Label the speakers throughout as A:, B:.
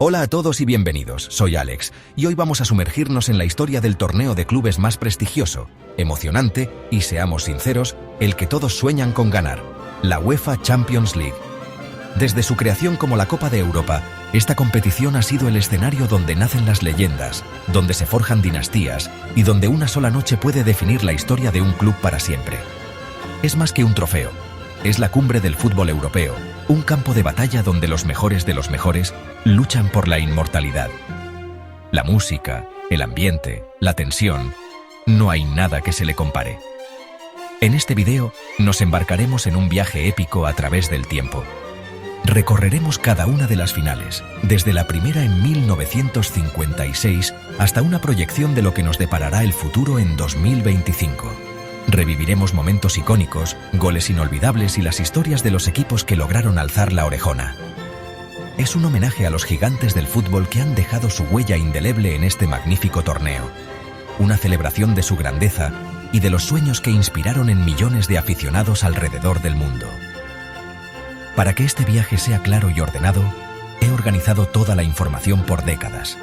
A: Hola a todos y bienvenidos, soy Alex, y hoy vamos a sumergirnos en la historia del torneo de clubes más prestigioso, emocionante y, seamos sinceros, el que todos sueñan con ganar, la UEFA Champions League. Desde su creación como la Copa de Europa, esta competición ha sido el escenario donde nacen las leyendas, donde se forjan dinastías y donde una sola noche puede definir la historia de un club para siempre. Es más que un trofeo, es la cumbre del fútbol europeo, un campo de batalla donde los mejores de los mejores luchan por la inmortalidad. La música, el ambiente, la tensión, no hay nada que se le compare. En este video nos embarcaremos en un viaje épico a través del tiempo. Recorreremos cada una de las finales, desde la primera en 1956 hasta una proyección de lo que nos deparará el futuro en 2025. Reviviremos momentos icónicos, goles inolvidables y las historias de los equipos que lograron alzar la orejona. Es un homenaje a los gigantes del fútbol que han dejado su huella indeleble en este magnífico torneo. Una celebración de su grandeza y de los sueños que inspiraron en millones de aficionados alrededor del mundo. Para que este viaje sea claro y ordenado, he organizado toda la información por décadas.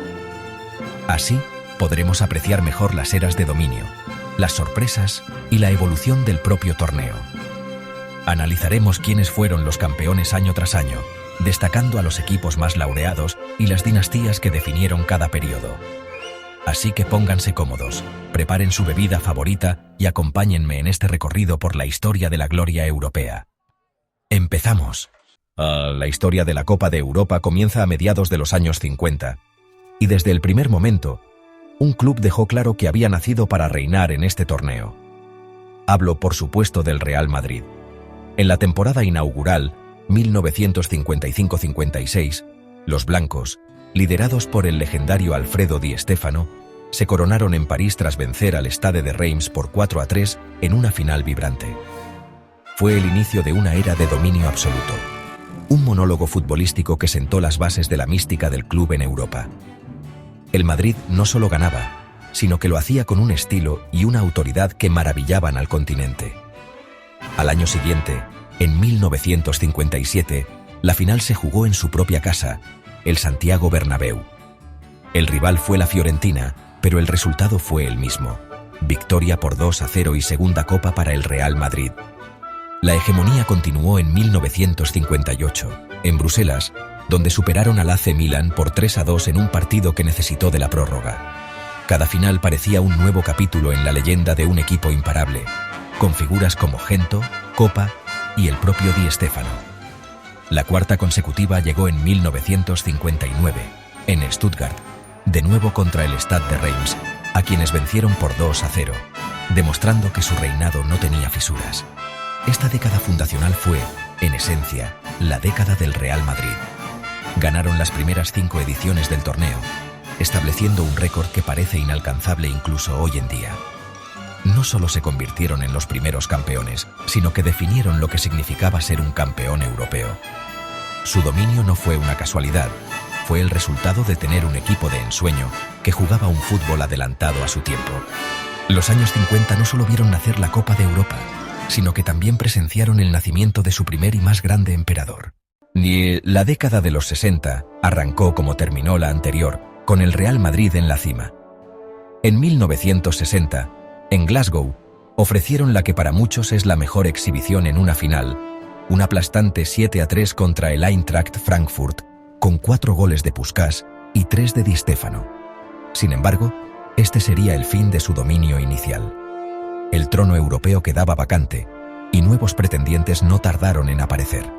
A: Así, podremos apreciar mejor las eras de dominio, las sorpresas y la evolución del propio torneo. Analizaremos quiénes fueron los campeones año tras año, destacando a los equipos más laureados y las dinastías que definieron cada periodo. Así que pónganse cómodos, preparen su bebida favorita y acompáñenme en este recorrido por la historia de la gloria europea. ¡Empezamos! La historia de la Copa de Europa comienza a mediados de los años 50, y desde el primer momento, un club dejó claro que había nacido para reinar en este torneo. Hablo, por supuesto, del Real Madrid. En la temporada inaugural, 1955-56, los blancos, liderados por el legendario Alfredo Di Stéfano, se coronaron en París tras vencer al Stade de Reims por 4-3 en una final vibrante. Fue el inicio de una era de dominio absoluto, un monólogo futbolístico que sentó las bases de la mística del club en Europa. El Madrid no solo ganaba, sino que lo hacía con un estilo y una autoridad que maravillaban al continente. Al año siguiente, en 1957, la final se jugó en su propia casa, el Santiago Bernabéu. El rival fue la Fiorentina, pero el resultado fue el mismo: victoria por 2-0 y segunda copa para el Real Madrid. La hegemonía continuó en 1958, en Bruselas, donde superaron al AC Milan por 3-2 en un partido que necesitó de la prórroga. Cada final parecía un nuevo capítulo en la leyenda de un equipo imparable, con figuras como Gento, Copa y el propio Di Stéfano. La cuarta consecutiva llegó en 1959, en Stuttgart, de nuevo contra el Stade de Reims, a quienes vencieron por 2-0, demostrando que su reinado no tenía fisuras. Esta década fundacional fue, en esencia, la década del Real Madrid. Ganaron las primeras 5 ediciones del torneo, estableciendo un récord que parece inalcanzable incluso hoy en día. No solo se convirtieron en los primeros campeones, sino que definieron lo que significaba ser un campeón europeo. Su dominio no fue una casualidad, fue el resultado de tener un equipo de ensueño que jugaba un fútbol adelantado a su tiempo. Los años 50 no solo vieron nacer la Copa de Europa, sino que también presenciaron el nacimiento de su primer y más grande emperador. Ni la década de los 60 arrancó como terminó la anterior, con el Real Madrid en la cima. En 1960, en Glasgow, ofrecieron la que para muchos es la mejor exhibición en una final, un aplastante 7-3 contra el Eintracht Frankfurt, con 4 goles de Puskás y 3 de Di Stéfano. Sin embargo, este sería el fin de su dominio inicial. El trono europeo quedaba vacante, y nuevos pretendientes no tardaron en aparecer.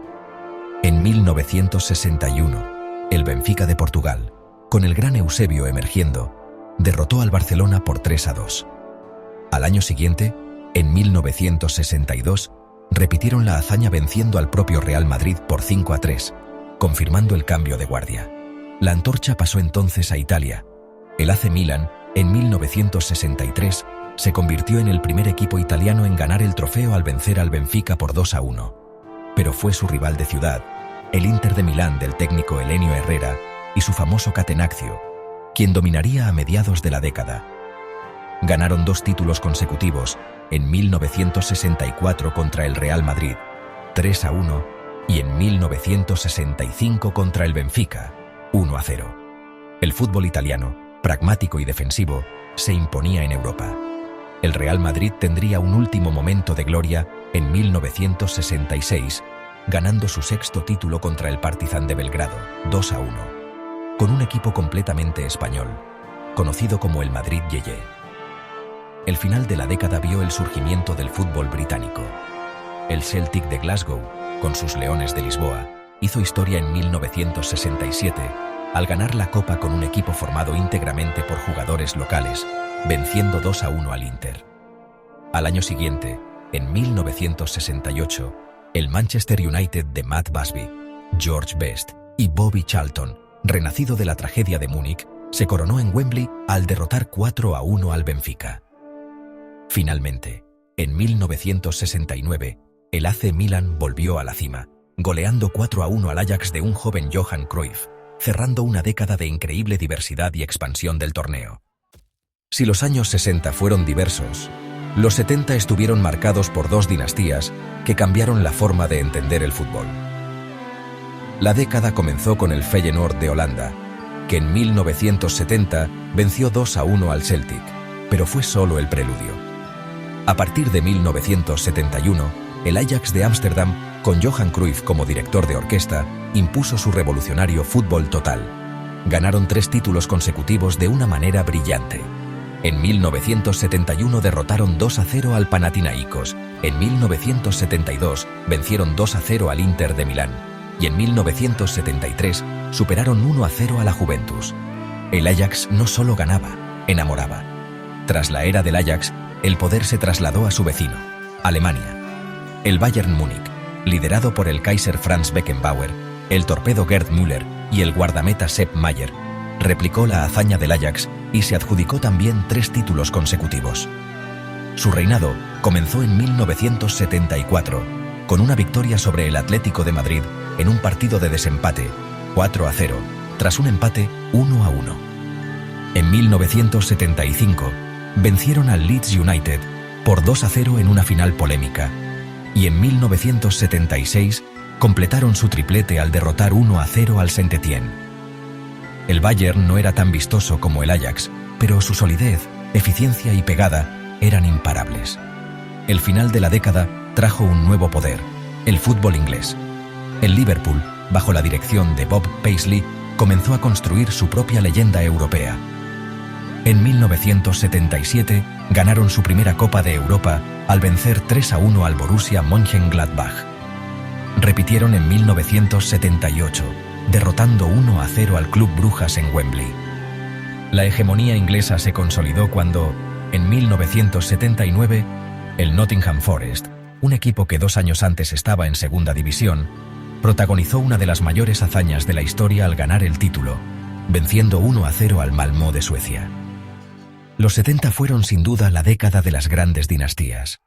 A: En 1961, el Benfica de Portugal, con el gran Eusebio emergiendo, derrotó al Barcelona por 3-2. Al año siguiente, en 1962, repitieron la hazaña venciendo al propio Real Madrid por 5-3, confirmando el cambio de guardia. La antorcha pasó entonces a Italia. El AC Milan, en 1963, se convirtió en el primer equipo italiano en ganar el trofeo al vencer al Benfica por 2-1. Pero fue su rival de ciudad, el Inter de Milán del técnico Helenio Herrera y su famoso Catenaccio, quien dominaría a mediados de la década. Ganaron 2 títulos consecutivos, en 1964 contra el Real Madrid, 3-1, y en 1965 contra el Benfica, 1-0. El fútbol italiano, pragmático y defensivo, se imponía en Europa. El Real Madrid tendría un último momento de gloria en 1966, ganando su sexto título contra el Partizan de Belgrado, 2-1, con un equipo completamente español, conocido como el Madrid Yeye. El final de la década vio el surgimiento del fútbol británico. El Celtic de Glasgow, con sus Leones de Lisboa, hizo historia en 1967 al ganar la Copa con un equipo formado íntegramente por jugadores locales, venciendo 2-1 al Inter. Al año siguiente, en 1968, el Manchester United de Matt Busby, George Best y Bobby Charlton, renacido de la tragedia de Múnich, se coronó en Wembley al derrotar 4-1 al Benfica. Finalmente, en 1969, el AC Milan volvió a la cima, goleando 4-1 al Ajax de un joven Johan Cruyff, cerrando una década de increíble diversidad y expansión del torneo. Si los años 60 fueron diversos, los 70 estuvieron marcados por dos dinastías que cambiaron la forma de entender el fútbol. La década comenzó con el Feyenoord de Holanda, que en 1970 venció 2-1 al Celtic, pero fue solo el preludio. A partir de 1971, el Ajax de Ámsterdam, con Johan Cruyff como director de orquesta, impuso su revolucionario fútbol total. Ganaron 3 títulos consecutivos de una manera brillante. En 1971 derrotaron 2-0 al Panathinaikos, en 1972 vencieron 2-0 al Inter de Milán, y en 1973 superaron 1-0 a la Juventus. El Ajax no solo ganaba, enamoraba. Tras la era del Ajax, el poder se trasladó a su vecino, Alemania. El Bayern Múnich, liderado por el Kaiser Franz Beckenbauer, el torpedo Gerd Müller y el guardameta Sepp Maier, replicó la hazaña del Ajax y se adjudicó también 3 títulos consecutivos. Su reinado comenzó en 1974, con una victoria sobre el Atlético de Madrid en un partido de desempate, 4-0, tras un empate 1-1. En 1975, vencieron al Leeds United por 2-0 en una final polémica, y en 1976 completaron su triplete al derrotar 1-0 al Saint-Étienne. El Bayern no era tan vistoso como el Ajax, pero su solidez, eficiencia y pegada eran imparables. El final de la década trajo un nuevo poder, el fútbol inglés. El Liverpool, bajo la dirección de Bob Paisley, comenzó a construir su propia leyenda europea. En 1977 ganaron su primera Copa de Europa al vencer 3-1 al Borussia Mönchengladbach. Repitieron en 1978, derrotando 1-0 al Club Brujas en Wembley. La hegemonía inglesa se consolidó cuando, en 1979, el Nottingham Forest, un equipo que 2 años antes estaba en segunda división, protagonizó una de las mayores hazañas de la historia al ganar el título, venciendo 1-0 al Malmö de Suecia. Los 70 fueron sin duda la década de las grandes dinastías.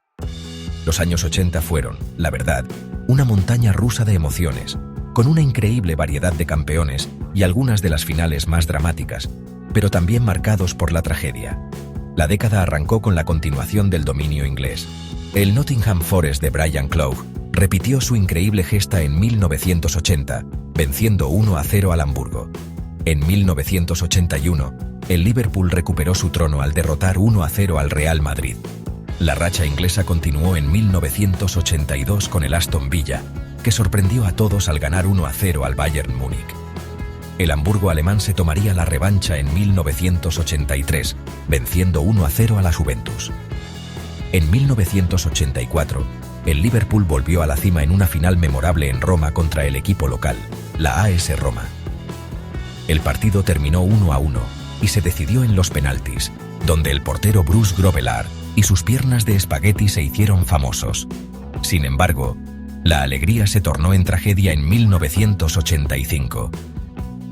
A: Los años 80 fueron, la verdad, una montaña rusa de emociones, con una increíble variedad de campeones y algunas de las finales más dramáticas, pero también marcados por la tragedia. La década arrancó con la continuación del dominio inglés. El Nottingham Forest de Brian Clough repitió su increíble gesta en 1980, venciendo 1-0 al Hamburgo. En 1981, el Liverpool recuperó su trono al derrotar 1-0 al Real Madrid. La racha inglesa continuó en 1982 con el Aston Villa, que sorprendió a todos al ganar 1-0 al Bayern Múnich. El Hamburgo alemán se tomaría la revancha en 1983, venciendo 1-0 a la Juventus. En 1984, el Liverpool volvió a la cima en una final memorable en Roma contra el equipo local, la AS Roma. El partido terminó 1-1 y se decidió en los penaltis, donde el portero Bruce Grobbelaar y sus piernas de espagueti se hicieron famosos. Sin embargo, la alegría se tornó en tragedia en 1985.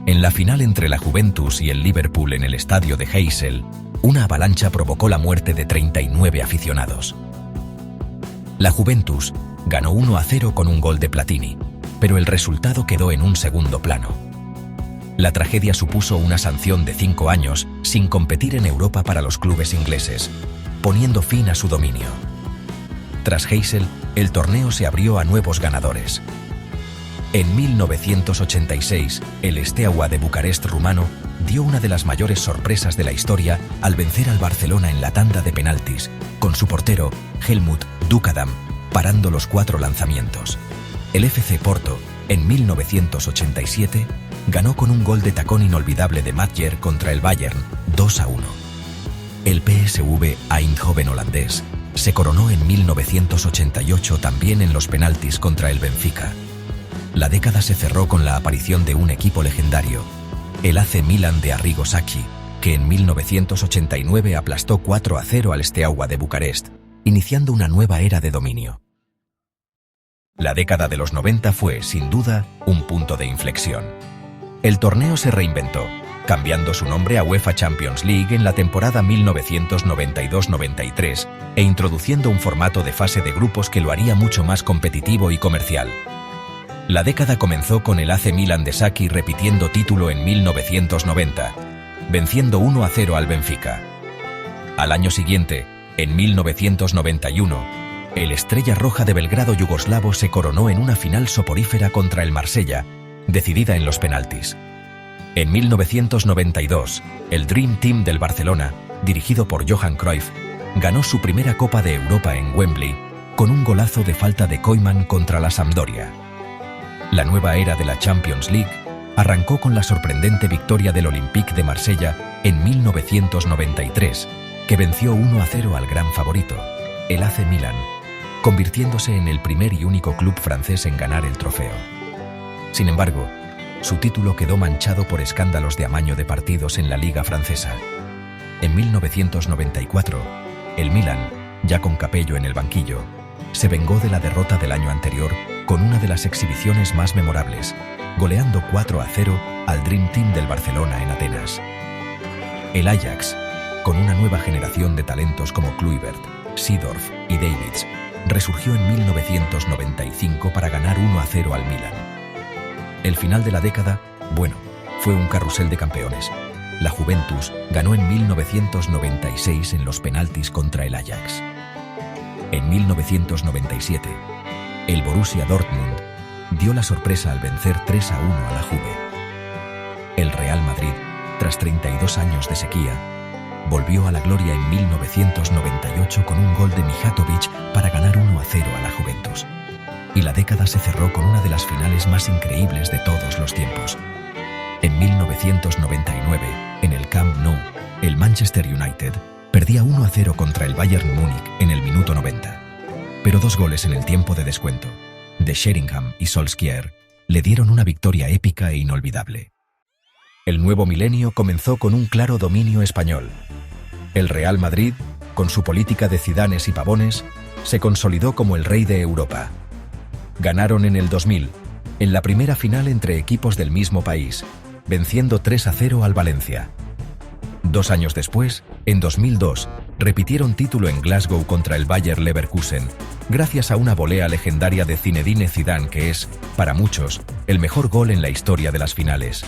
A: En la final entre la Juventus y el Liverpool en el estadio de Heysel, una avalancha provocó la muerte de 39 aficionados. La Juventus ganó 1-0 con un gol de Platini, pero el resultado quedó en un segundo plano. La tragedia supuso una sanción de 5 años sin competir en Europa para los clubes ingleses, poniendo fin a su dominio. Tras Heysel, el torneo se abrió a nuevos ganadores. En 1986, el Steaua de Bucarest rumano dio una de las mayores sorpresas de la historia al vencer al Barcelona en la tanda de penaltis, con su portero, Helmut Dukadam, parando los 4 lanzamientos. El FC Porto, en 1987, ganó con un gol de tacón inolvidable de Matjer contra el Bayern, 2-1. El PSV Eindhoven holandés se coronó en 1988 también en los penaltis contra el Benfica. La década se cerró con la aparición de un equipo legendario, el AC Milan de Arrigo Sacchi, que en 1989 aplastó 4-0 al Steaua de Bucarest, iniciando una nueva era de dominio. La década de los 90 fue, sin duda, un punto de inflexión. El torneo se reinventó, cambiando su nombre a UEFA Champions League en la temporada 1992-93 e introduciendo un formato de fase de grupos que lo haría mucho más competitivo y comercial. La década comenzó con el AC Milan de Sacchi repitiendo título en 1990, venciendo 1-0 al Benfica. Al año siguiente, en 1991, el Estrella Roja de Belgrado yugoslavo se coronó en una final soporífera contra el Marsella, decidida en los penaltis. En 1992, el Dream Team del Barcelona, dirigido por Johan Cruyff, ganó su primera Copa de Europa en Wembley con un golazo de falta de Koeman contra la Sampdoria. La nueva era de la Champions League arrancó con la sorprendente victoria del Olympique de Marsella en 1993, que venció 1-0 al gran favorito, el AC Milan, convirtiéndose en el primer y único club francés en ganar el trofeo. Sin embargo, su título quedó manchado por escándalos de amaño de partidos en la Liga francesa. En 1994, el Milan, ya con Capello en el banquillo, se vengó de la derrota del año anterior con una de las exhibiciones más memorables, goleando 4-0 al Dream Team del Barcelona en Atenas. El Ajax, con una nueva generación de talentos como Kluivert, Seedorf y Davids, resurgió en 1995 para ganar 1-0 al Milan. El final de la década, bueno, fue un carrusel de campeones. La Juventus ganó en 1996 en los penaltis contra el Ajax. En 1997, el Borussia Dortmund dio la sorpresa al vencer 3-1 a la Juve. El Real Madrid, tras 32 años de sequía, volvió a la gloria en 1998 con un gol de Mijatovic para ganar 1-0 a la Juventus. Y la década se cerró con una de las finales más increíbles de todos los tiempos. En 1999, en el Camp Nou, el Manchester United perdía 1-0 contra el Bayern Múnich en el minuto 90. Pero 2 goles en el tiempo de descuento, de Sheringham y Solskjaer, le dieron una victoria épica e inolvidable. El nuevo milenio comenzó con un claro dominio español. El Real Madrid, con su política de Zidanes y Pavones, se consolidó como el rey de Europa. Ganaron en el 2000, en la primera final entre equipos del mismo país, venciendo 3-0 al Valencia. 2 años después, en 2002, repitieron título en Glasgow contra el Bayer Leverkusen, gracias a una volea legendaria de Zinedine Zidane que es, para muchos, el mejor gol en la historia de las finales.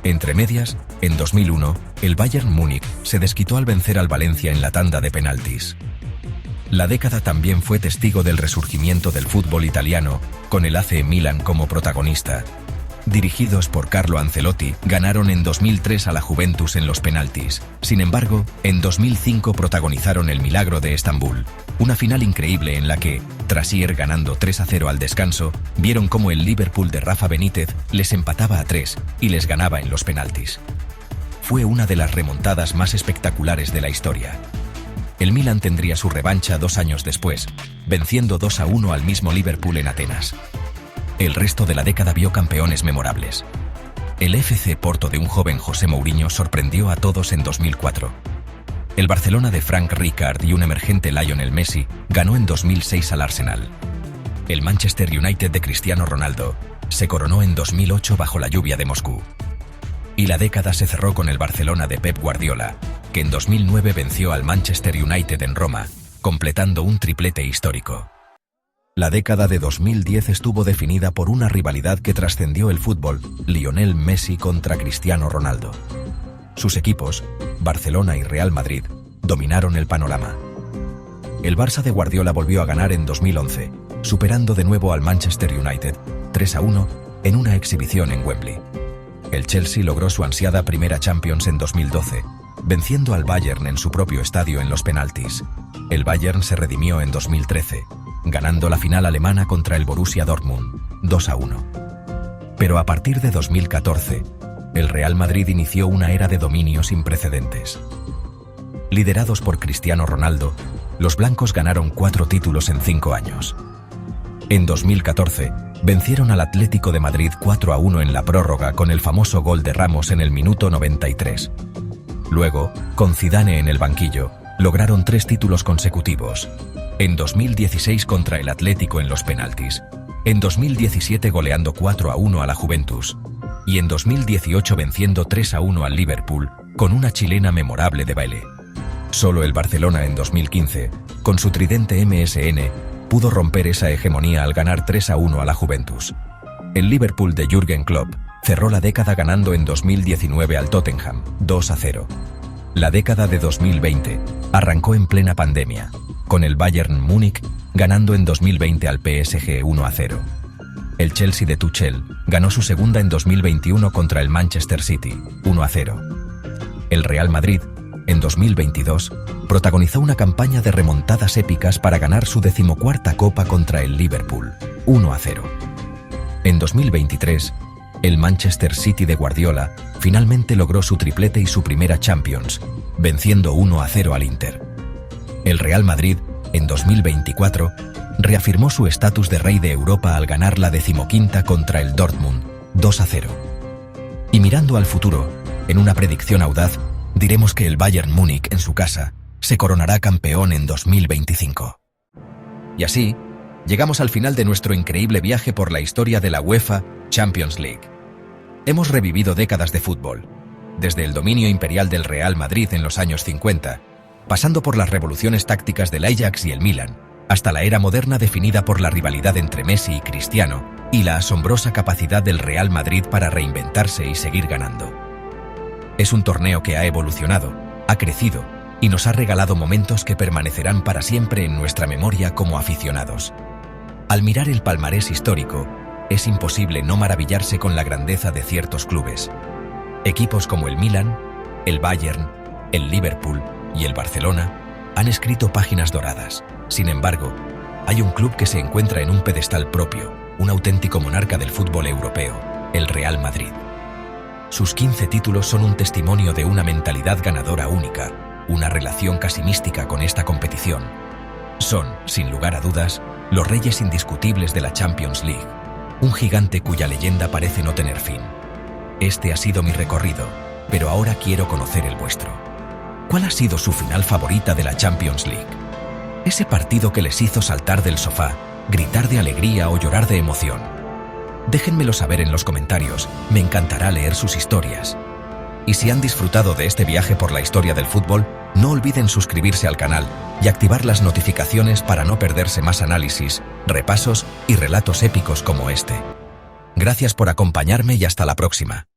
A: Entre medias, en 2001, el Bayern Múnich se desquitó al vencer al Valencia en la tanda de penaltis. La década también fue testigo del resurgimiento del fútbol italiano, con el AC Milan como protagonista. Dirigidos por Carlo Ancelotti, ganaron en 2003 a la Juventus en los penaltis. Sin embargo, en 2005 protagonizaron el milagro de Estambul, una final increíble en la que, tras ir ganando 3-0 al descanso, vieron cómo el Liverpool de Rafa Benítez les empataba a 3 y les ganaba en los penaltis. Fue una de las remontadas más espectaculares de la historia. El Milan tendría su revancha 2 años después, venciendo 2-1 al mismo Liverpool en Atenas. El resto de la década vio campeones memorables. El FC Porto de un joven José Mourinho sorprendió a todos en 2004. El Barcelona de Frank Rijkaard y un emergente Lionel Messi ganó en 2006 al Arsenal. El Manchester United de Cristiano Ronaldo se coronó en 2008 bajo la lluvia de Moscú. Y la década se cerró con el Barcelona de Pep Guardiola, que en 2009 venció al Manchester United en Roma, completando un triplete histórico. La década de 2010 estuvo definida por una rivalidad que trascendió el fútbol, Lionel Messi contra Cristiano Ronaldo. Sus equipos, Barcelona y Real Madrid, dominaron el panorama. El Barça de Guardiola volvió a ganar en 2011, superando de nuevo al Manchester United, 3-1, en una exhibición en Wembley. El Chelsea logró su ansiada primera Champions en 2012, venciendo al Bayern en su propio estadio en los penaltis. El Bayern se redimió en 2013, ganando la final alemana contra el Borussia Dortmund, 2-1. Pero a partir de 2014, el Real Madrid inició una era de dominio sin precedentes. Liderados por Cristiano Ronaldo, los blancos ganaron 4 títulos en 5 años. En 2014, vencieron al Atlético de Madrid 4-1 en la prórroga con el famoso gol de Ramos en el minuto 93. Luego, con Zidane en el banquillo, lograron 3 títulos consecutivos. En 2016 contra el Atlético en los penaltis. En 2017 goleando 4-1 a la Juventus. Y en 2018 venciendo 3-1 al Liverpool, con una chilena memorable de baile. Solo el Barcelona en 2015, con su tridente MSN, pudo romper esa hegemonía al ganar 3-1 a la Juventus. El Liverpool de Jürgen Klopp cerró la década ganando en 2019 al Tottenham, 2-0. La década de 2020 arrancó en plena pandemia, con el Bayern Múnich ganando en 2020 al PSG 1-0. El Chelsea de Tuchel ganó su segunda en 2021 contra el Manchester City, 1-0. El Real Madrid, en 2022, protagonizó una campaña de remontadas épicas para ganar su 14ª Copa contra el Liverpool, 1-0. En 2023, el Manchester City de Guardiola finalmente logró su triplete y su primera Champions, venciendo 1-0 al Inter. El Real Madrid, en 2024, reafirmó su estatus de rey de Europa al ganar la 15ª contra el Dortmund, 2-0. Y mirando al futuro, en una predicción audaz, diremos que el Bayern Múnich en su casa se coronará campeón en 2025. Y así, llegamos al final de nuestro increíble viaje por la historia de la UEFA Champions League. Hemos revivido décadas de fútbol, desde el dominio imperial del Real Madrid en los años 50, pasando por las revoluciones tácticas del Ajax y el Milan, hasta la era moderna definida por la rivalidad entre Messi y Cristiano y la asombrosa capacidad del Real Madrid para reinventarse y seguir ganando. Es un torneo que ha evolucionado, ha crecido y nos ha regalado momentos que permanecerán para siempre en nuestra memoria como aficionados. Al mirar el palmarés histórico, es imposible no maravillarse con la grandeza de ciertos clubes. Equipos como el Milan, el Bayern, el Liverpool y el Barcelona han escrito páginas doradas. Sin embargo, hay un club que se encuentra en un pedestal propio, un auténtico monarca del fútbol europeo, el Real Madrid. Sus 15 títulos son un testimonio de una mentalidad ganadora única, una relación casi mística con esta competición. Son, sin lugar a dudas, los reyes indiscutibles de la Champions League, un gigante cuya leyenda parece no tener fin. Este ha sido mi recorrido, pero ahora quiero conocer el vuestro. ¿Cuál ha sido su final favorita de la Champions League? Ese partido que les hizo saltar del sofá, gritar de alegría o llorar de emoción. Déjenmelo saber en los comentarios, me encantará leer sus historias. Y si han disfrutado de este viaje por la historia del fútbol, no olviden suscribirse al canal y activar las notificaciones para no perderse más análisis, repasos y relatos épicos como este. Gracias por acompañarme y hasta la próxima.